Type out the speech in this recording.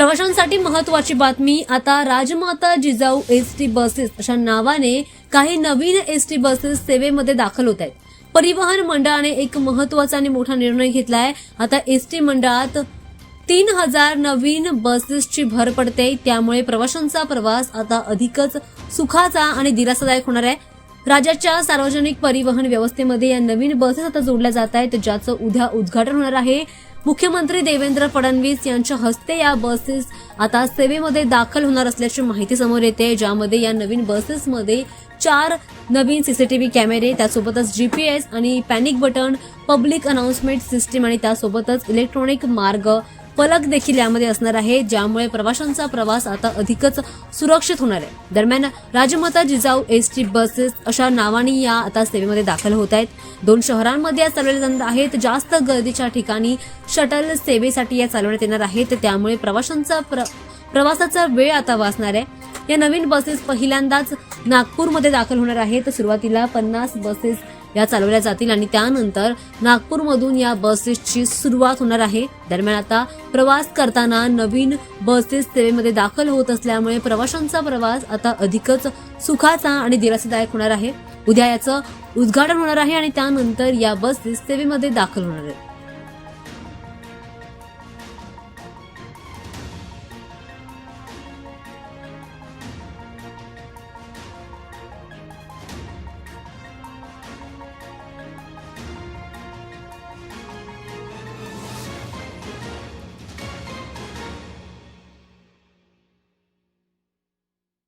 प्रवाशांसाठी महत्त्वाची बातमी। आता राजमाता जिजाऊ एसटी बसेस अशा नावाने काही नवीन एसटी बसेस सेवेमध्ये दाखल होत आहेत। परिवहन मंडळाने एक महत्त्वाचा आणि मोठा निर्णय घेतलाय। आता एसटी मंडळात 3000 नवीन बसेसची भर पडते, त्यामुळे प्रवाशांचा प्रवास आता अधिकच सुखाचा आणि दिलासादायक होणार आहे। राज्याच्या सार्वजनिक परिवहन व्यवस्थेमध्ये या नवीन बसेस आता जोडल्या जात आहेत, ज्याचं उद्या उद्घाटन होणार आहे। मुख्यमंत्री देवेंद्र फडणवीस यांच्या हस्ते या बसेस आता सेवेमध्ये दाखल होणार असल्याची माहिती समोर येते, ज्यामध्ये या नवीन बसेसमध्ये 4 नवीन सीसीटीव्ही कॅमेरे, त्यासोबतच जीपीएस आणि panic button, public announcement system आणि त्यासोबतच इलेक्ट्रॉनिक मार्ग फलक देखील यामध्ये असणार आहे, ज्यामुळे प्रवाशांचा प्रवास आता अधिकच सुरक्षित होणार आहे। दरम्यान राजमाता जिजाऊ एसटी बसेस अशा नावाने या आता सेवेमध्ये दाखल होत आहेत। 2 शहरांमध्ये या चालवल्या जाणार आहेत। जास्त गर्दीच्या ठिकाणी शटल सेवेसाठी या चालवण्यात येणार आहेत, त्यामुळे प्रवासाचा वेळ आता वाचणार आहे। या नवीन बसेस पहिल्यांदाच नागपूरमध्ये दाखल होणार आहेत। सुरुवातीला 50 बसेस या चालवल्या जातील आणि त्यानंतर नागपूरमधून या बसेसची सुरुवात होणार आहे। दरम्यान आता प्रवास करताना नवीन बसेस सेवेमध्ये दाखल होत असल्यामुळे प्रवाशांचा प्रवास आता अधिकच सुखाचा आणि दिलासादायक होणार आहे। उद्या याचं उद्घाटन होणार आहे आणि त्यानंतर या बसेस सेवेमध्ये दाखल होणार आहेत।